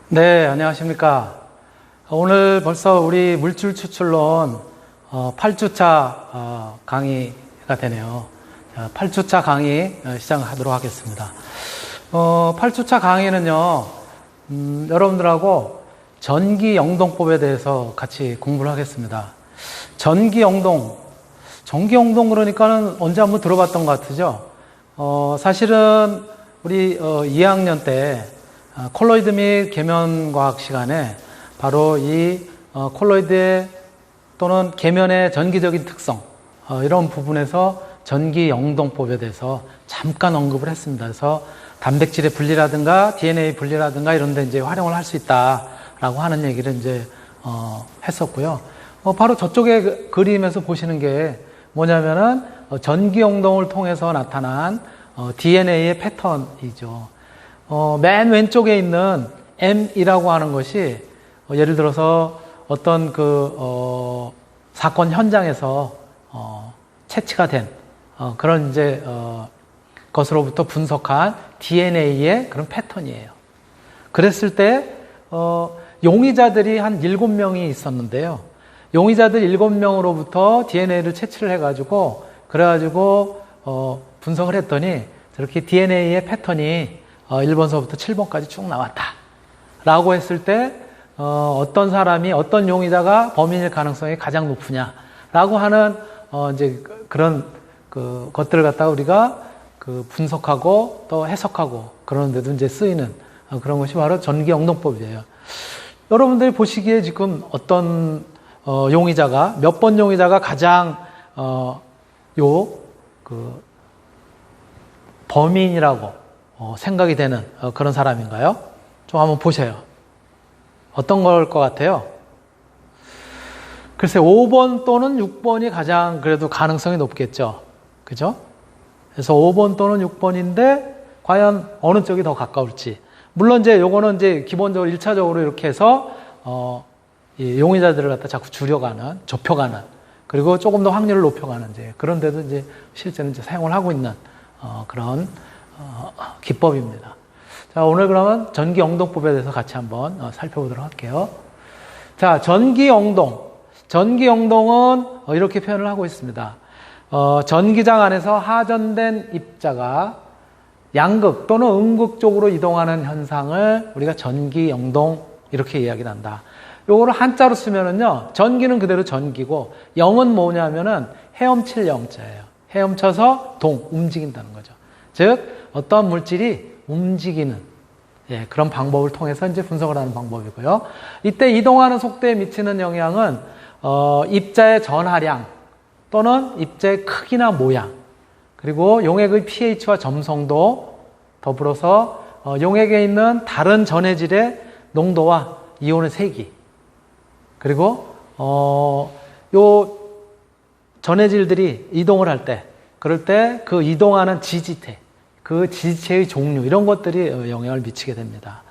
네, 안녕하십니까. 오늘 벌써 우리 물질 추출론 8주차 강의가 되네요. 8주차 강의 시작하도록 하겠습니다. 8주차 강의는요, 여러분들하고 전기영동법에 대해서 같이 공부를 하겠습니다. 전기영동 그러니까는 언제 한번 들어봤던 것 같으죠? 사실은 우리 2학년 때 콜로이드 및 계면과학 시간에 바로 이 콜로이드의 또는 계면의 전기적인 특성 이런 부분에서 전기영동법에 대해서 잠깐 언급을 했습니다. 그래서 단백질의 분리라든가 DNA 분리라든가 이런 데 이제 활용을 할 수 있다라고 하는 얘기를 이제 했었고요. 바로 저쪽에 그림에서 보시는 게 뭐냐면은 전기영동을 통해서 나타난 DNA의 패턴이죠. 맨 왼쪽에 있는 M이라고 하는 것이 예를 들어서 어떤 사건 현장에서 채취가 된 그런 이제 것으로부터 분석한 DNA의 그런 패턴이에요. 그랬을 때 용의자들이 한 7명이 있었는데요. 용의자들 7명으로부터 DNA를 채취를 해가지고 그래가지고 분석을 했더니 저렇게 DNA의 패턴이 1번서부터 7번까지 쭉 나왔다 라고 했을 때 어떤 사람이 어떤 용의자가 범인일 가능성이 가장 높으냐 라고 하는 이제 그런 것들을 갖다가 우리가 분석하고 또 해석하고 그러는 데도 이제 쓰이는 그런 것이 바로 전기영동법이에요. 여러분들이 보시기에 지금 어떤 용의자가 몇 번 용의자가 가장 범인이라고 생각이 되는 그런 사람인가요? 좀 한번 보세요. 어떤 걸 것 같아요? 글쎄 5번 또는 6번이 가장 그래도 가능성이 높겠죠. 그죠? 그래서 5번 또는 6번인데 과연 어느 쪽이 더 가까울지. 물론 이제 요거는 이제 기본적으로 1차적으로 이렇게 해서 이 용의자들을 갖다 자꾸 줄여가는, 좁혀가는, 그리고 조금 더 확률을 높여가는 이제 그런 데도 이제 실제는 이제 사용을 하고 있는 그런 기법입니다. 자, 오늘 그러면 전기영동법에 대해서 같이 한번 살펴보도록 할게요. 자, 전기영동은 이렇게 표현을 하고 있습니다. 전기장 안에서 하전된 입자가 양극 또는 음극 쪽으로 이동하는 현상을 우리가 전기영동 이렇게 이야기를 한다. 요거를 한자로 쓰면은요, 전기는 그대로 전기고, 영은 뭐냐면은 헤엄칠 영자예요. 헤엄쳐서 움직인다는 거죠. 즉, 어떤 물질이 움직이는, 그런 방법을 통해서 이제 분석을 하는 방법이고요. 이때 이동하는 속도에 미치는 영향은, 입자의 전하량 또는 입자의 크기나 모양, 그리고 용액의 pH와 점성도, 더불어서, 용액에 있는 다른 전해질의 농도와 이온의 세기, 그리고 요 전해질들이 이동을 할 때, 그럴 때 그 이동하는 지지체, 그 지지체의 종류 이런 것들이 영향을 미치게 됩니다.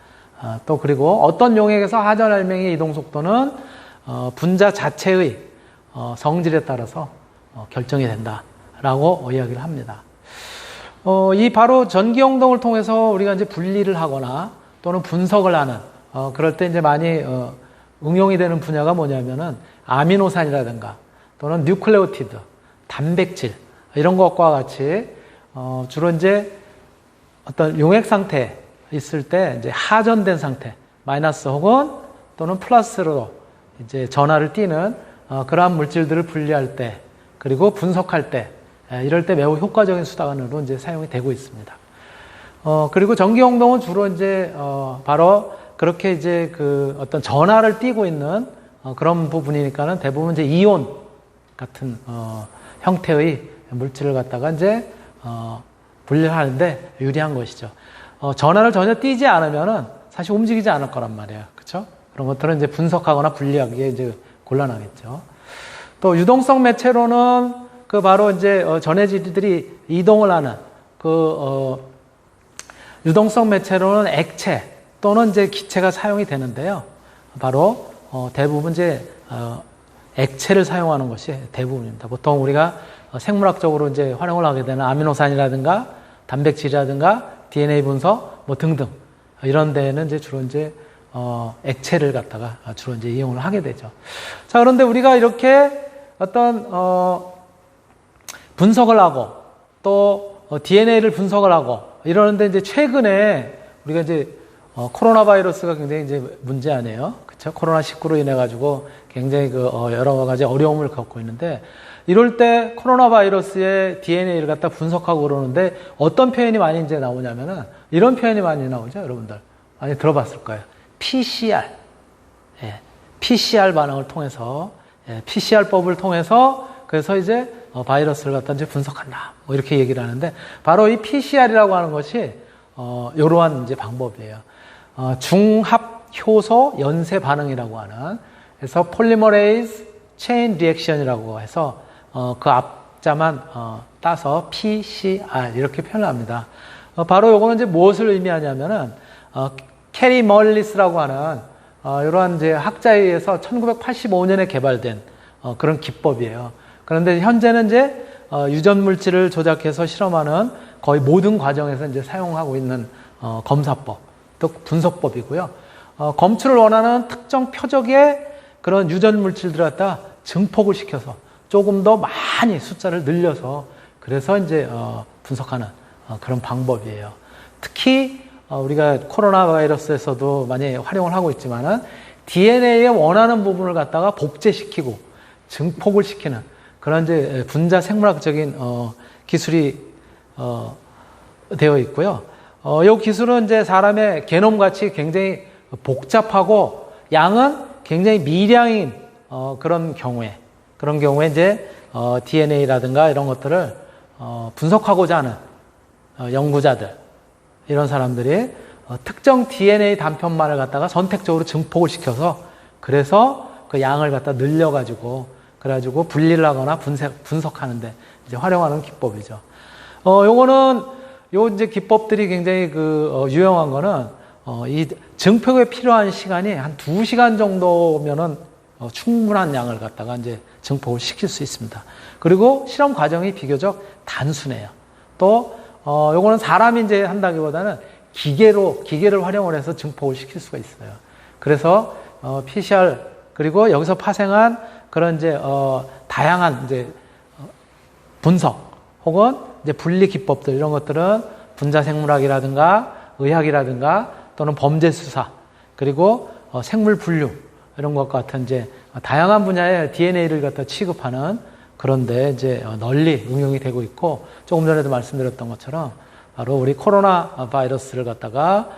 또 그리고 어떤 용액에서 하전 알맹이의 이동 속도는 분자 자체의 성질에 따라서 결정이 된다라고 이야기를 합니다. 이 바로 전기영동을 통해서 우리가 이제 분리를 하거나 또는 분석을 하는 그럴 때 이제 많이 응용이 되는 분야가 뭐냐면은 아미노산이라든가 또는 뉴클레오티드, 단백질 이런 것과 같이 주로 이제 어떤 용액 상태에 있을 때 이제 하전된 상태, 마이너스 혹은 또는 플러스로 이제 전하를 띠는 그러한 물질들을 분리할 때 그리고 분석할 때 이럴 때 매우 효과적인 수단으로 이제 사용이 되고 있습니다. 그리고 전기영동은 주로 이제 바로 그렇게 이제 어떤 전하를 띠고 있는 그런 부분이니까는 대부분 이제 이온 같은 형태의 물질을 갖다가 이제 분리를 하는데 유리한 것이죠. 전하를 전혀 띠지 않으면은 사실 움직이지 않을 거란 말이에요. 그렇죠? 그런 것들은 이제 분석하거나 분리하기에 이제 곤란하겠죠. 또 유동성 매체로는 바로 이제 전해질들이 이동을 하는 유동성 매체로는 액체 또는 이제 기체가 사용이 되는데요. 바로 대부분 이제 액체를 사용하는 것이 대부분입니다. 보통 우리가 생물학적으로 이제 활용을 하게 되는 아미노산이라든가 단백질이라든가 DNA 분석 뭐 등등 이런 데는 이제 주로 이제 액체를 갖다가 주로 이제 이용을 하게 되죠. 자, 그런데 우리가 이렇게 어떤, 분석을 하고 또 DNA를 분석을 하고 이러는데 이제 최근에 우리가 이제 코로나 바이러스가 굉장히 이제 문제 아니에요. 그쵸? 코로나19로 인해 가지고 굉장히 여러 가지 어려움을 겪고 있는데 이럴 때 코로나 바이러스의 DNA를 갖다 분석하고 그러는데 어떤 표현이 많이 이제 나오냐면은 이런 표현이 많이 나오죠, 여러분들. 많이 들어봤을 거예요. PCR. 예, PCR 반응을 통해서, PCR법을 통해서 그래서 이제 바이러스를 갖다 이제 분석한다. 뭐 이렇게 얘기를 하는데 바로 이 PCR이라고 하는 것이 이러한 이제 방법이에요. 중합 효소 연쇄 반응이라고 하는 그래서 폴리머레이즈 체인 리액션이라고 해서 그 앞자만 따서 PCR 이렇게 표현을 합니다. 바로 요거는 이제 무엇을 의미하냐면은 캐리 멀리스라고 하는 이러한 이제 학자에 의해서 1985년에 개발된 그런 기법이에요. 그런데 현재는 이제 유전 물질을 조작해서 실험하는 거의 모든 과정에서 이제 사용하고 있는 검사법, 또 분석법이고요. 검출을 원하는 특정 표적의 그런 유전 물질들을 갖다 증폭을 시켜서 조금 더 많이 숫자를 늘려서 그래서 이제 분석하는 그런 방법이에요. 특히 우리가 코로나 바이러스에서도 많이 활용을 하고 있지만은 DNA의 원하는 부분을 갖다가 복제시키고 증폭을 시키는 그런 이제 분자 생물학적인 기술이 되어 있고요. 이 기술은 이제 사람의 게놈 같이 굉장히 복잡하고 양은 굉장히 미량인 그런 경우에 이제 DNA라든가 이런 것들을 분석하고자 하는 연구자들 이런 사람들이 특정 DNA 단편만을 갖다가 선택적으로 증폭을 시켜서 그래서 그 양을 갖다 늘려가지고 그래가지고 분리를 하거나 분석하는데 이제 활용하는 기법이죠. 요거는 요 이제 기법들이 굉장히 유용한 거는 이 증폭에 필요한 시간이 한 2시간 정도면은 충분한 양을 갖다가 이제 증폭을 시킬 수 있습니다. 그리고 실험 과정이 비교적 단순해요. 또 요거는 사람이 이제 한다기보다는 기계를 활용을 해서 증폭을 시킬 수가 있어요. 그래서 PCR 그리고 여기서 파생한 그런 이제 다양한 이제 분석 혹은 이제 분리 기법들 이런 것들은 분자 생물학이라든가 의학이라든가 또는 범죄 수사 그리고 생물 분류 이런 것 같은 이제 다양한 분야의 DNA를 갖다 취급하는 그런데 이제 널리 응용이 되고 있고 조금 전에도 말씀드렸던 것처럼 바로 우리 코로나 바이러스를 갖다가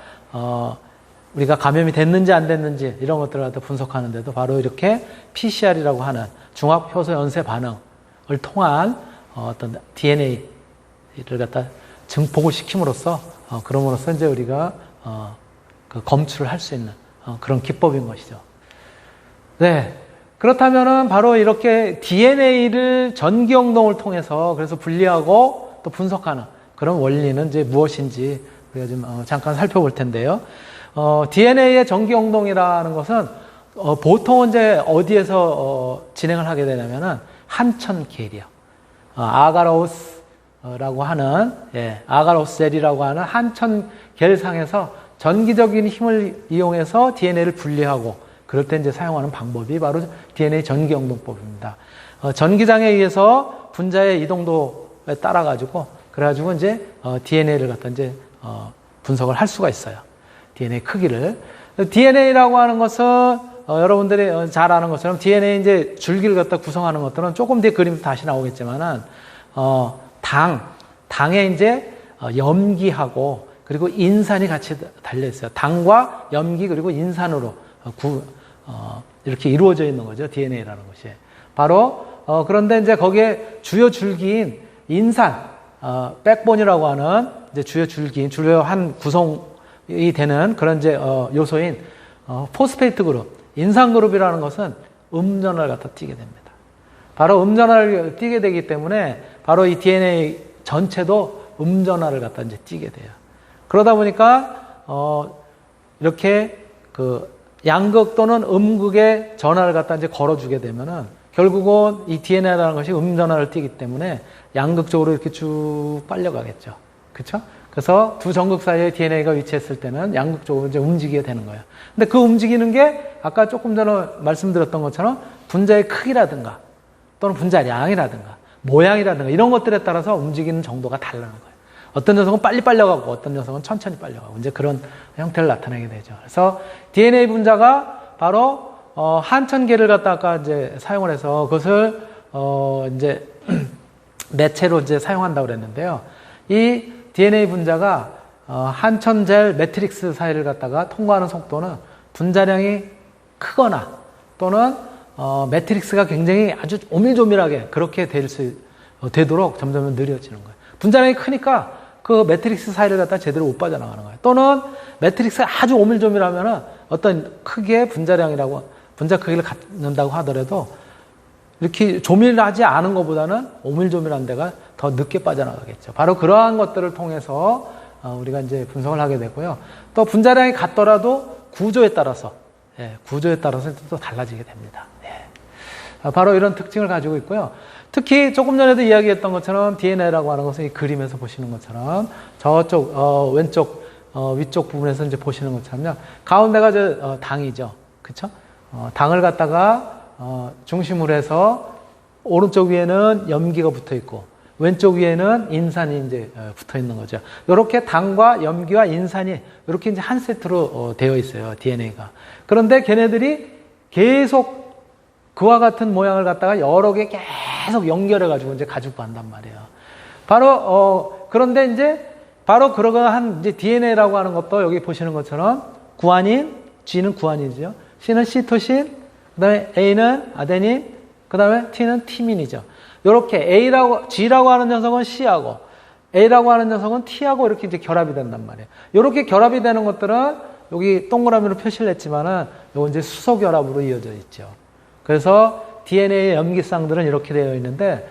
우리가 감염이 됐는지 안 됐는지 이런 것들을 갖다 분석하는데도 바로 이렇게 PCR이라고 하는 중합 효소 연쇄 반응을 통한 어떤 DNA를 갖다 증폭을 시킴으로써 그럼으로써 이제 우리가 그 검출을 할 수 있는 그런 기법인 것이죠. 네. 그렇다면은 바로 이렇게 DNA를 전기영동을 통해서 그래서 분리하고 또 분석하는 그런 원리는 이제 무엇인지 우리가 좀 잠깐 살펴볼 텐데요. DNA의 전기영동이라는 것은 보통은 이제 어디에서 진행을 하게 되냐면은 한천계리요. 아가로스라고 하는 아가로스 젤이라고 하는 한천계상에서 전기적인 힘을 이용해서 DNA를 분리하고 그럴 때 이제 사용하는 방법이 바로 DNA 전기영동법입니다. 전기장에 의해서 분자의 이동도에 따라 가지고 그래가지고 이제 DNA를 갖다 이제 분석을 할 수가 있어요. DNA 크기를. DNA라고 하는 것은 여러분들이 잘 아는 것처럼 DNA 이제 줄기를 갖다 구성하는 것들은 조금 뒤에 그림 다시 나오겠지만은 당에 이제 염기하고 그리고 인산이 같이 달려 있어요. 당과 염기 그리고 인산으로 이렇게 이루어져 있는 거죠. DNA라는 것이. 바로, 그런데 이제 거기에 주요 줄기인 인산, 백본이라고 하는 이제 주요 줄기인, 주요 한 구성이 되는 그런 이제, 요소인, 포스페이트 그룹, 인산 그룹이라는 것은 음전화를 갖다 띄게 됩니다. 바로 음전화를 띄게 되기 때문에 바로 이 DNA 전체도 음전화를 갖다 이제 띄게 돼요. 그러다 보니까, 이렇게 양극 또는 음극의 전하를 갖다 이제 걸어주게 되면은 결국은 이 DNA라는 것이 음전하를 띠기 때문에 양극적으로 이렇게 쭉 빨려가겠죠. 그쵸? 그래서 두 전극 사이에 DNA가 위치했을 때는 양극적으로 이제 움직이게 되는 거예요. 근데 그 움직이는 게 아까 조금 전에 말씀드렸던 것처럼 분자의 크기라든가 또는 분자량이라든가 모양이라든가 이런 것들에 따라서 움직이는 정도가 다르는 거예요. 어떤 녀석은 빨리 빨려가고 어떤 녀석은 천천히 빨려가고 이제 그런 형태를 나타내게 되죠. 그래서 DNA 분자가 바로 한천 개를 갖다가 이제 사용을 해서 그것을 이제 매체로 이제 사용한다고 그랬는데요. 이 DNA 분자가 한천 젤 매트릭스 사이를 갖다가 통과하는 속도는 분자량이 크거나 또는 매트릭스가 굉장히 아주 오밀조밀하게 그렇게 되도록 점점 느려지는 거예요. 분자량이 크니까 그 매트릭스 사이를 갖다 제대로 못 빠져나가는 거예요. 또는 매트릭스가 아주 오밀조밀하면은 어떤 크기의 분자 크기를 갖는다고 하더라도 이렇게 조밀하지 않은 것보다는 오밀조밀한 데가 더 늦게 빠져나가겠죠. 바로 그러한 것들을 통해서 우리가 이제 분석을 하게 되고요. 또 분자량이 같더라도 구조에 따라서 또 달라지게 됩니다. 바로 이런 특징을 가지고 있고요. 특히 조금 전에도 이야기했던 것처럼 DNA라고 하는 것은 이 그림에서 보시는 것처럼 저쪽 왼쪽 위쪽 부분에서 이제 보시는 것처럼요. 가운데가 당이죠. 그렇죠? 당을 갖다가 중심으로 해서 오른쪽 위에는 염기가 붙어 있고 왼쪽 위에는 인산이 이제 붙어 있는 거죠. 이렇게 당과 염기와 인산이 이렇게 이제 한 세트로 되어 있어요. DNA가. 그런데 걔네들이 계속 그와 같은 모양을 갖다가 여러 개 계속 연결해가지고 이제 가지고 간단 말이에요. 바로, 그런데 이제 바로 그러한 이제 DNA라고 하는 것도 여기 보시는 것처럼 구아닌, G는 구아닌이죠. C는 시토신, 그 다음에 A는 아데닌, 그 다음에 T는 티민이죠. 이렇게 G라고 하는 녀석은 C하고 A라고 하는 녀석은 T하고 이렇게 이제 결합이 된단 말이에요. 이렇게 결합이 되는 것들은 여기 동그라미로 표시를 했지만은 요거 이제 수소 결합으로 이어져 있죠. 그래서 DNA의 염기쌍들은 이렇게 되어 있는데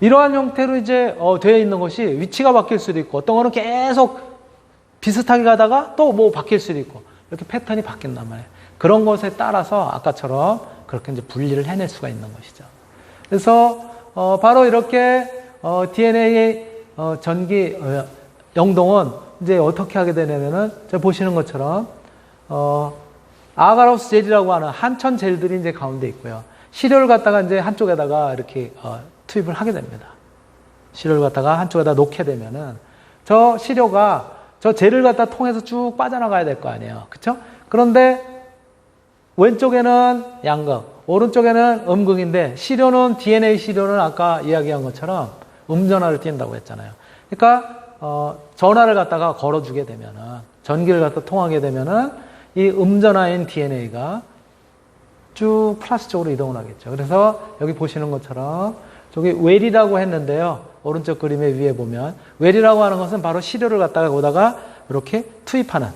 이러한 형태로 이제 되어 있는 것이 위치가 바뀔 수도 있고 어떤 거는 계속 비슷하게 가다가 또 뭐 바뀔 수도 있고 이렇게 패턴이 바뀐단 말이에요. 그런 것에 따라서 아까처럼 그렇게 이제 분리를 해낼 수가 있는 것이죠. 그래서 바로 이렇게 DNA의 전기 영동은 이제 어떻게 하게 되냐면은 제가 보시는 것처럼 아가로스 젤이라고 하는 한천 젤들이 이제 가운데 있고요. 시료를 갖다가 이제 한쪽에다가 이렇게 투입을 하게 됩니다. 시료를 갖다가 한쪽에다 놓게 되면은 저 시료가 저 젤을 갖다 통해서 쭉 빠져나가야 될 거 아니에요. 그쵸? 그런데 왼쪽에는 양극, 오른쪽에는 음극인데 시료는 DNA 시료는 아까 이야기한 것처럼 음전하를 띈다고 했잖아요. 그러니까 전하를 갖다가 걸어주게 되면은 전기를 갖다 통하게 되면은 이 음전하인 DNA가 쭉 플러스 쪽으로 이동을 하겠죠. 그래서 여기 보시는 것처럼 저기 웰이라고 했는데요. 오른쪽 그림의 위에 보면 웰이라고 하는 것은 바로 시료를 갖다가 오다가 이렇게 투입하는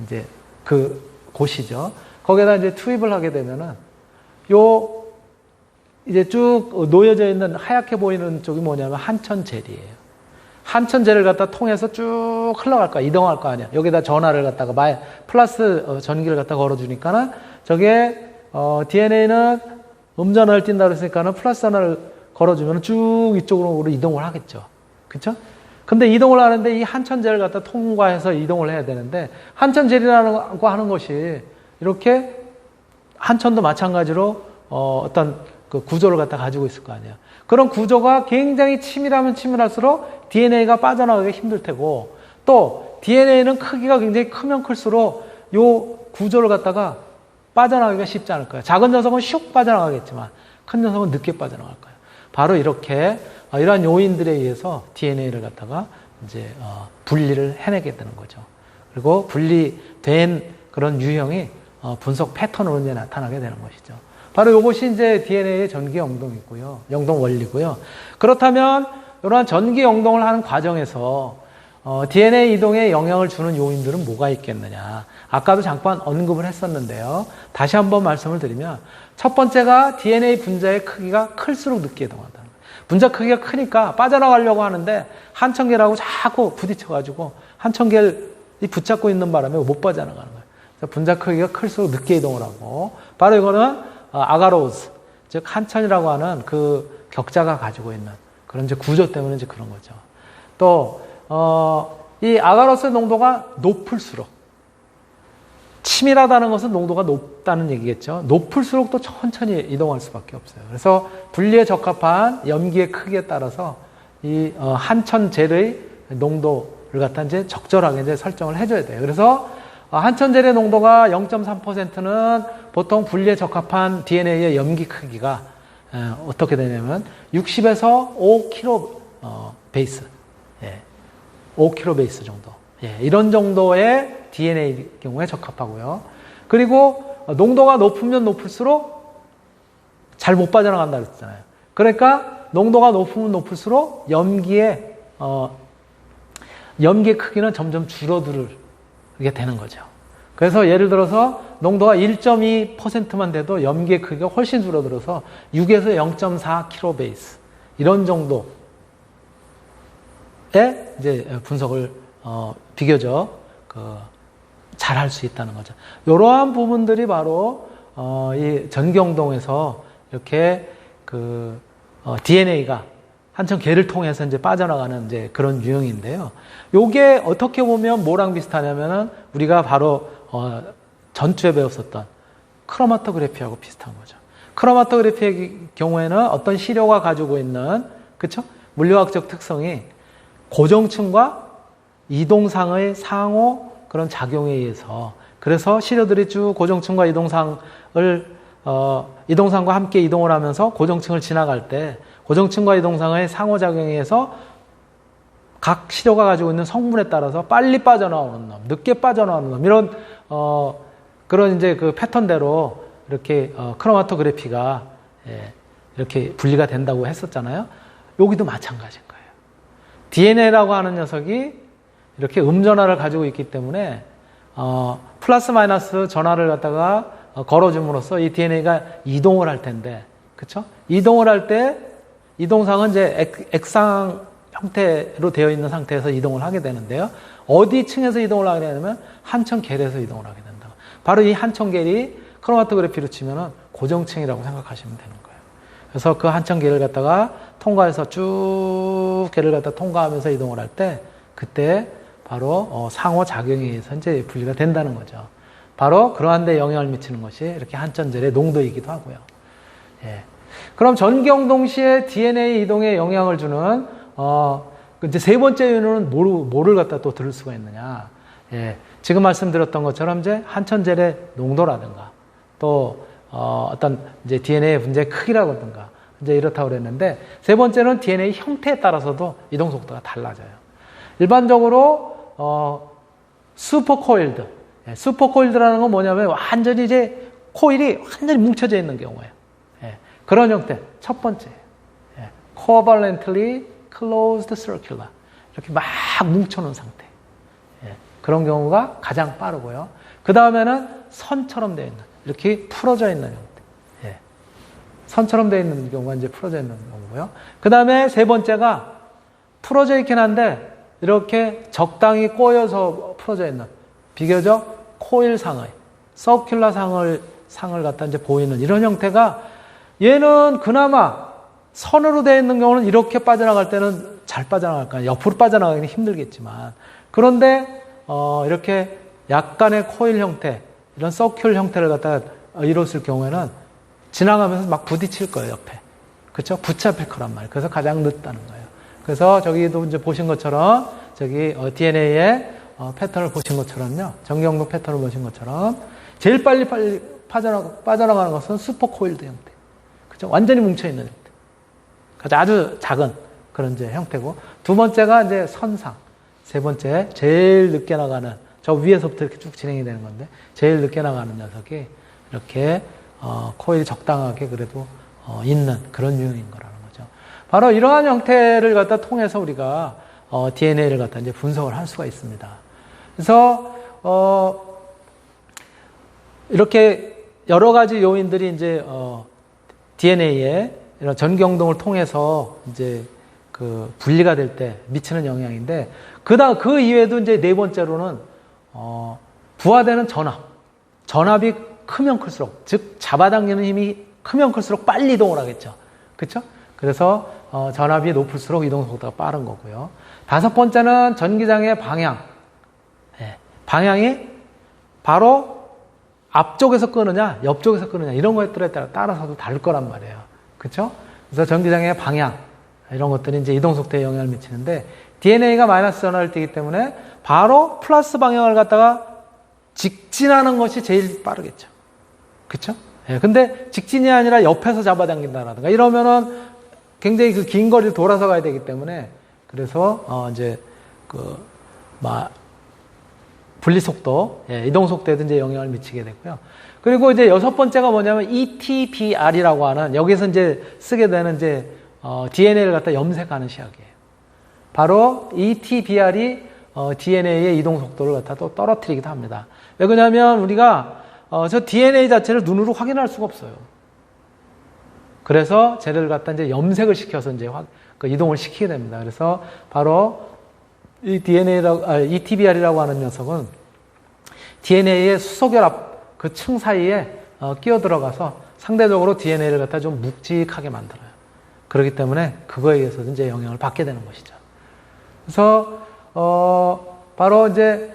이제 그 곳이죠. 거기에다 이제 투입을 하게 되면은 요 이제 쭉 놓여져 있는 하얗게 보이는 쪽이 뭐냐면 한천젤이에요. 한천젤을 갖다 통해서 쭉 흘러갈 거야. 이동할 거 아니야. 여기다 전하를 갖다가 플러스 전기를 갖다 걸어주니까는 저게 DNA는 음전하를 띈다 그랬으니까는 플러스 전하를 걸어주면 쭉 이쪽으로 이동을 하겠죠. 그쵸? 근데 이동을 하는데 이 한천젤을 갖다 통과해서 이동을 해야 되는데 한천젤이라는 거 하는 것이 이렇게 한천도 마찬가지로 어떤 그 구조를 갖다 가지고 있을 거 아니에요. 그런 구조가 굉장히 치밀하면 치밀할수록 DNA가 빠져나가기 힘들 테고 또 DNA는 크기가 굉장히 크면 클수록 요 구조를 갖다가 빠져나가기가 쉽지 않을 거예요. 작은 녀석은 슉 빠져나가겠지만 큰 녀석은 늦게 빠져나갈 거예요. 바로 이렇게 이러한 요인들에 의해서 DNA를 갖다가 이제 분리를 해내게 되는 거죠. 그리고 분리된 그런 유형이 분석 패턴으로 이제 나타나게 되는 것이죠. 바로 이것이 이제 DNA의 전기 영동이고요. 영동 원리고요. 그렇다면 이러한 전기 영동을 하는 과정에서 DNA 이동에 영향을 주는 요인들은 뭐가 있겠느냐. 아까도 잠깐 언급을 했었는데요. 다시 한번 말씀을 드리면 첫 번째가 DNA 분자의 크기가 클수록 늦게 이동한다는 거예요. 분자 크기가 크니까 빠져나가려고 하는데 한천 개라고 자꾸 부딪혀가지고 한천 개를 붙잡고 있는 바람에 못 빠져나가는 거예요. 분자 크기가 클수록 늦게 이동을 하고 바로 이거는 아가로스, 즉 한천이라고 하는 그 격자가 가지고 있는 그런 이제 구조 때문에 이제 그런 거죠. 또 이 아가로스의 농도가 높을수록, 치밀하다는 것은 농도가 높다는 얘기겠죠. 높을수록 또 천천히 이동할 수밖에 없어요. 그래서 분리에 적합한 염기의 크기에 따라서 이 한천젤의 농도를 갖다 이제 적절하게 이제 설정을 해줘야 돼요. 그래서 한천젤의 농도가 0.3%는 보통 분리에 적합한 DNA의 염기 크기가 어떻게 되냐면 60에서 5kb 베이스, 5kb 베이스 정도, 이런 정도의 DNA 경우에 적합하고요. 그리고 농도가 높으면 높을수록 잘 못 빠져나간다 그랬잖아요. 그러니까 농도가 높으면 높을수록 염기의 크기는 점점 줄어들게 되는 거죠. 그래서 예를 들어서 농도가 1.2%만 돼도 염기의 크기가 훨씬 줄어들어서 6에서 0.4kb 베이스, 이런 정도의 이제 분석을 비교적 잘 할 수 있다는 거죠. 이러한 부분들이 바로 이 전기영동에서 이렇게 DNA가 한천계를 통해서 이제 빠져나가는 이제 그런 유형인데요. 요게 어떻게 보면 뭐랑 비슷하냐면은 우리가 바로 전주에 배웠었던 크로마토그래피하고 비슷한 거죠. 크로마토그래피의 경우에는 어떤 시료가 가지고 있는, 그쵸? 물리학적 특성이 고정층과 이동상의 상호 그런 작용에 의해서, 그래서 시료들이 쭉 고정층과 이동상과 함께 이동을 하면서 고정층을 지나갈 때 고정층과 이동상의 상호작용에 의해서 각 시료가 가지고 있는 성분에 따라서 빨리 빠져나오는 놈, 늦게 빠져나오는 놈, 이런 그런 이제 그 패턴대로 이렇게 크로마토그래피가 이렇게 분리가 된다고 했었잖아요. 여기도 마찬가지인 거예요. DNA라고 하는 녀석이 이렇게 음전하를 가지고 있기 때문에 플러스 마이너스 전하를 갖다가 걸어줌으로써 이 DNA가 이동을 할 텐데, 그렇죠? 이동을 할 때 이동상은 이제 액상 형태로 되어 있는 상태에서 이동을 하게 되는데요. 어디 층에서 이동을 하게 되냐면 한천계에서 이동을 하게 된다. 바로 이 한천계이 크로마토그래피로 치면은 고정층이라고 생각하시면 되는 거예요. 그래서 그 한천계를 갖다가 통과해서 쭉 계를 갖다 통과하면서 이동을 할 때, 그때 바로 상호작용에 의해서 이제 분리가 된다는 거죠. 바로 그러한 데 영향을 미치는 것이 이렇게 한천젤의 농도이기도 하고요. 그럼 전기영동 시에 DNA 이동에 영향을 주는 이제 세 번째 이유는 뭐를 갖다 또 들을 수가 있느냐? 지금 말씀드렸던 것처럼 이제 한천젤의 농도라든가 또 어떤 이제 DNA 분자의 크기라든가 이제 이렇다고 그랬는데, 세 번째는 DNA 형태에 따라서도 이동 속도가 달라져요. 일반적으로 슈퍼코일드. 슈퍼코일드라는 건 뭐냐면 완전히 이제 코일이 완전히 뭉쳐져 있는 경우예요. 그런 형태. 첫 번째. covalently closed circular. 이렇게 막 뭉쳐놓은 상태. 그런 경우가 가장 빠르고요. 그 다음에는 선처럼 되어 있는, 이렇게 풀어져 있는 형태. 선처럼 되어 있는 경우가 이제 풀어져 있는 경우고요. 그 다음에 세 번째가 풀어져 있긴 한데 이렇게 적당히 꼬여서 풀어져 있는, 비교적 코일상의 서큘러 상을 갖다 이제 보이는 이런 형태가, 얘는 그나마 선으로 되어 있는 경우는 이렇게 빠져나갈 때는 잘 빠져나갈 거예요. 옆으로 빠져나가기는 힘들겠지만, 그런데 이렇게 약간의 코일 형태, 이런 서큘 형태를 갖다가 이뤘을 경우에는 지나가면서 막 부딪힐 거예요, 옆에. 그렇죠? 붙잡힐 거란 말이에요. 그래서 가장 늦다는 거예요. 그래서 저기도 이제 보신 것처럼 저기 DNA의 패턴을 보신 것처럼요, 전기영동 패턴을 보신 것처럼 제일 빨리 빠져나가는 것은 슈퍼코일드 형태. 그렇죠? 완전히 뭉쳐있는 형태. 그래서 아주 작은 그런 이제 형태고, 두 번째가 이제 선상, 세 번째 제일 늦게 나가는, 저 위에서부터 이렇게 쭉 진행이 되는 건데 제일 늦게 나가는 녀석이 이렇게 코일이 적당하게 그래도 있는 그런 유형인 거라는 거죠. 바로 이러한 형태를 갖다 통해서 우리가 DNA를 갖다 이제 분석을 할 수가 있습니다. 그래서 이렇게 여러 가지 요인들이 이제 DNA에 이런 전기영동을 통해서 이제 그 분리가 될 때 미치는 영향인데, 그 이외에도 이제 네 번째로는 부하되는 전압이 크면 클수록, 즉 잡아당기는 힘이 크면 클수록 빨리 이동을 하겠죠. 그렇죠? 그래서 전압이 높을수록 이동 속도가 빠른 거고요. 다섯 번째는 전기장의 방향. 예, 방향이 바로 앞쪽에서 끄느냐, 옆쪽에서 끄느냐, 이런 것들에 따라서도 다를 거란 말이에요. 그쵸? 그래서 전기장의 방향, 이런 것들이 이제 이동 속도에 영향을 미치는데, DNA가 마이너스 전압을 띠기 때문에 바로 플러스 방향을 갖다가 직진하는 것이 제일 빠르겠죠. 그쵸? 예, 근데 직진이 아니라 옆에서 잡아당긴다라든가 이러면은 굉장히 그 긴 거리를 돌아서 가야 되기 때문에, 그래서, 이제, 분리속도, 예, 이동속도에도 이제 영향을 미치게 되고요. 그리고 이제 여섯 번째가 뭐냐면 ETBR이라고 하는, 여기서 이제 쓰게 되는 이제, DNA를 갖다 염색하는 시학이에요. 바로 ETBR이, DNA의 이동속도를 갖다 또 떨어뜨리기도 합니다. 왜 그러냐면 우리가, 저 DNA 자체를 눈으로 확인할 수가 없어요. 그래서 쟤를 갖다 이제 염색을 시켜서 이제 그 이동을 시키게 됩니다. 그래서 바로 이 ETBR이라고 하는 녀석은 DNA의 수소결합 그 층 사이에 끼어 들어가서 상대적으로 DNA를 갖다 좀 묵직하게 만들어요. 그렇기 때문에 그거에 의해서 이제 영향을 받게 되는 것이죠. 그래서 바로 이제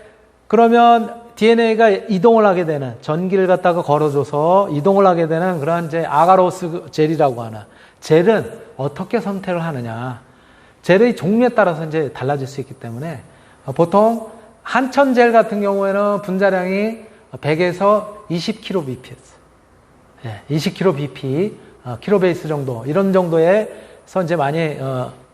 그러면 DNA가 이동을 하게 되는, 전기를 갖다가 걸어줘서 이동을 하게 되는 그러한 이제 아가로스 젤이라고 하는 젤은 어떻게 선택을 하느냐. 젤의 종류에 따라서 이제 달라질 수 있기 때문에 보통 한천 젤 같은 경우에는 분자량이 100에서 20kbps, 20kbp, 킬로베이스 정도, 이런 정도에서 이제 많이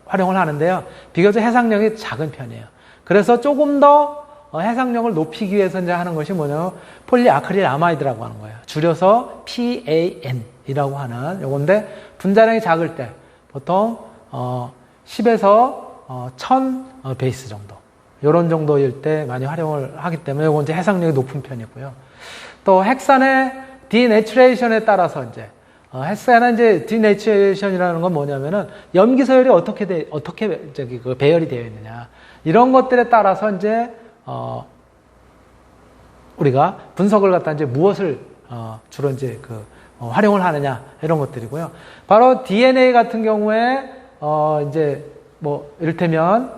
활용을 하는데요. 비교적 해상력이 작은 편이에요. 그래서 조금 더 해상력을 높이기 위해서 이제 하는 것이 뭐냐면 폴리아크릴 아마이드라고 하는 거예요. 줄여서 PAN이라고 하는 요건데, 분자량이 작을 때 보통 10에서 1000 베이스 정도, 요런 정도일 때 많이 활용을 하기 때문에 요건 이제 해상력이 높은 편이고요. 또 핵산의 디내추레이션에 따라서 이제 핵산의 이제 디내추레이션이라는 건 뭐냐면은 염기 서열이 어떻게 그 배열이 되어 있느냐, 이런 것들에 따라서 이제 우리가 분석을 갖다 이제 무엇을 주로 이제 활용을 하느냐, 이런 것들이고요. 바로 DNA 같은 경우에 이제 뭐 이를테면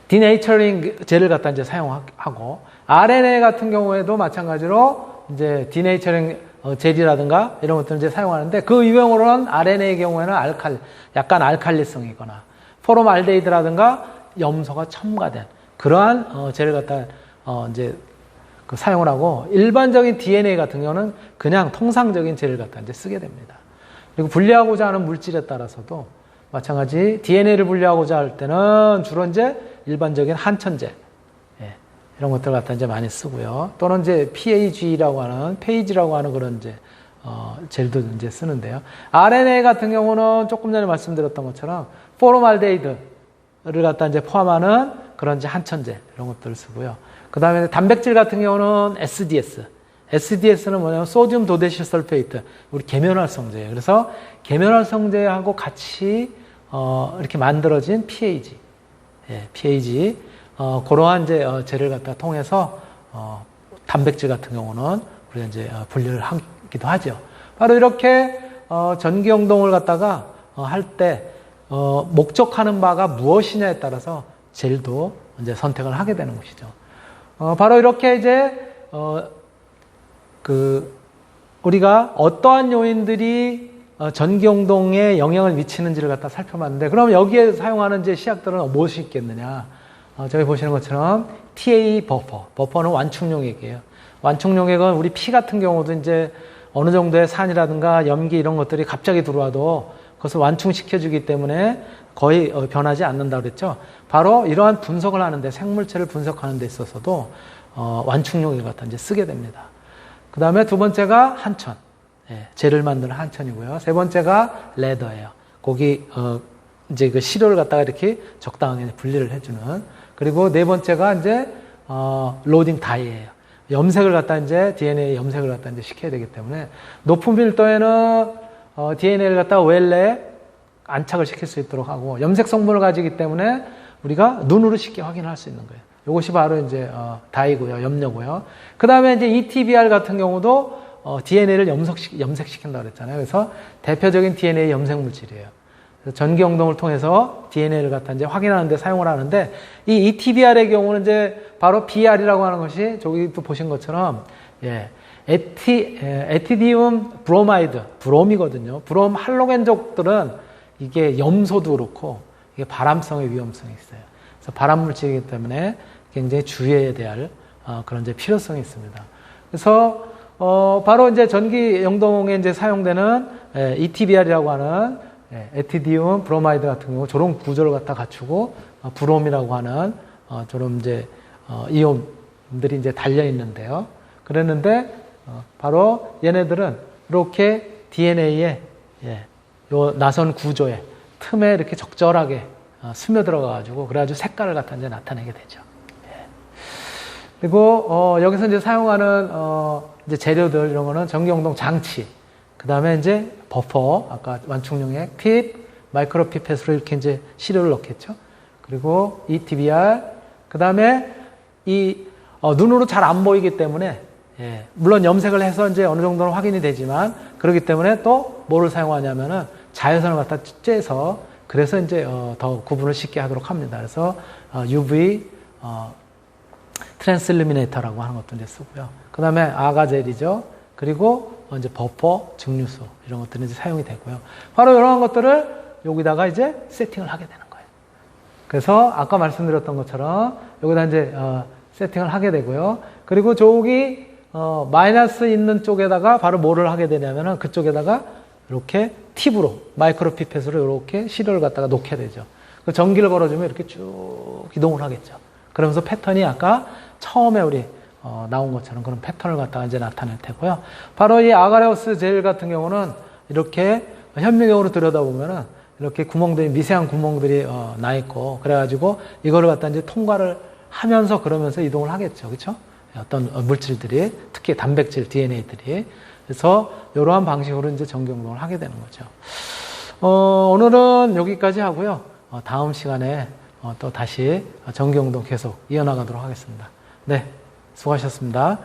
디네이처링 젤을 갖다 이제 사용하고, RNA 같은 경우에도 마찬가지로 이제 디네이처링 젤이라든가 이런 것들을 이제 사용하는데, 그 유형으로는 RNA의 경우에는 약간 알칼리성이거나 포름알데히드라든가 염소가 첨가된 그러한 젤을 갖다 이제 사용을 하고, 일반적인 DNA 같은 경우는 그냥 통상적인 젤을 갖다 이제 쓰게 됩니다. 그리고 분리하고자 하는 물질에 따라서도 마찬가지, DNA를 분리하고자 할 때는 주로 이제 일반적인 한천제, 예, 이런 것들 갖다 이제 많이 쓰고요. 또는 이제 페이지라고 하는 그런 이제 젤도 이제 쓰는데요. RNA 같은 경우는 조금 전에 말씀드렸던 것처럼 포름알데히드를 갖다 이제 포함하는 그런 이제 한천제, 이런 것들을 쓰고요. 그 다음에 단백질 같은 경우는 SDS. SDS는 뭐냐면 소듐 도데시 설페이트, 우리 계면활성제예요. 그래서 계면활성제하고 같이 이렇게 만들어진 PAG, PAG, 그러한 이제 젤을 갖다 통해서 단백질 같은 경우는 우리가 이제 분리를 하기도 하죠. 바로 이렇게 전기영동을 갖다가 할 때 목적하는 바가 무엇이냐에 따라서 젤도 이제 선택을 하게 되는 것이죠. 바로 이렇게 이제 우리가 어떠한 요인들이 전기용동에 영향을 미치는지를 갖다 살펴봤는데, 그럼 여기에 사용하는 이제 시약들은 무엇이 있겠느냐? 저기 보시는 것처럼 TA 버퍼는 완충용액이에요. 완충용액은 우리 피 같은 경우도 이제 어느 정도의 산이라든가 염기 이런 것들이 갑자기 들어와도 그것을 완충시켜주기 때문에 거의 변하지 않는다 그랬죠. 바로 이러한 분석을 하는데, 생물체를 분석하는 데 있어서도 완충용액을 갖다 이제 쓰게 됩니다. 그 다음에 두 번째가 한천, 젤을 만드는 한천이고요. 세 번째가 레더예요. 거기 이제 그 시료를 갖다가 이렇게 적당하게 분리를 해주는. 그리고 네 번째가 이제 로딩 다이예요. 염색을 갖다 이제 DNA 염색을 갖다 이제 시켜야 되기 때문에, 높은 밀도에는 DNA를 갖다가 웰레에 안착을 시킬 수 있도록 하고, 염색 성분을 가지기 때문에 우리가 눈으로 쉽게 확인할 수 있는 거예요. 이것이 바로 이제 다이고요, 염료고요. 그 다음에 이제 ETBR 같은 경우도 DNA를 염색시킨다고 그랬잖아요. 그래서 대표적인 DNA 염색 물질이에요. 전기 영동을 통해서 DNA를 갖다 이제 확인하는 데 사용을 하는데, 이 ETBR의 경우는 이제 바로 BR이라고 하는 것이 저기 또 보신 것처럼, 에티디움 브로마이드, 브롬이거든요. 브롬 할로겐족들은 이게 염소도 그렇고, 이게 발암성의 위험성이 있어요. 그래서 발암 물질이기 때문에 굉장히 주의해야 될 그런 이제 필요성이 있습니다. 그래서 바로 이제 전기 영동에 이제 사용되는 ETBR이라고 하는 에티디움 브로마이드 같은 경우 저런 구조를 갖다 갖추고 브롬이라고 하는 저런 이제 이온들이 이제 달려 있는데요. 그랬는데 바로 얘네들은 이렇게 DNA에 요 나선 구조에 틈에 이렇게 적절하게 스며들어가 가지고 그래가지고 색깔을 갖다 이제 나타내게 되죠. 그리고 여기서 이제 사용하는 이제 재료들 이런 거는 전기영동 장치, 그 다음에 이제 버퍼, 아까 완충용액, 핍, 마이크로 피펫으로 이렇게 이제 시료를 넣겠죠. 그리고 ETBR, 그 다음에 이 눈으로 잘 안 보이기 때문에 물론 염색을 해서 이제 어느 정도는 확인이 되지만 그렇기 때문에 또 뭐를 사용하냐면은 자외선을 갖다 쬐서 그래서 이제 더 구분을 쉽게 하도록 합니다. 그래서 UV 트랜스일루미네이터라고 하는 것도 이제 쓰고요. 그 다음에 아가젤이죠. 그리고 이제 버퍼, 증류수 이런 것들이 이제 사용이 되고요. 바로 이러한 것들을 여기다가 이제 세팅을 하게 되는 거예요. 그래서 아까 말씀드렸던 것처럼 여기다 이제 세팅을 하게 되고요. 그리고 저기 마이너스 있는 쪽에다가 바로 뭐를 하게 되냐면은 그쪽에다가 이렇게 팁으로 마이크로 피펫으로 이렇게 시료를 갖다가 놓게 되죠. 그 전기를 걸어주면 이렇게 쭉 이동을 하겠죠. 그러면서 패턴이 아까 처음에 우리 나온 것처럼 그런 패턴을 갖다가 이제 나타낼 테고요. 바로 이 아가레우스 젤 같은 경우는 이렇게 현미경으로 들여다보면은 이렇게 구멍들이 미세한 구멍들이 나 있고 그래가지고 이거를 갖다 이제 통과를 하면서 그러면서 이동을 하겠죠, 그렇죠? 어떤 물질들이 특히 단백질 DNA들이 그래서 이러한 방식으로 이제 전기영동을 하게 되는 거죠. 오늘은 여기까지 하고요. 다음 시간에 또 다시 전기영동 계속 이어나가도록 하겠습니다. 네, 수고하셨습니다.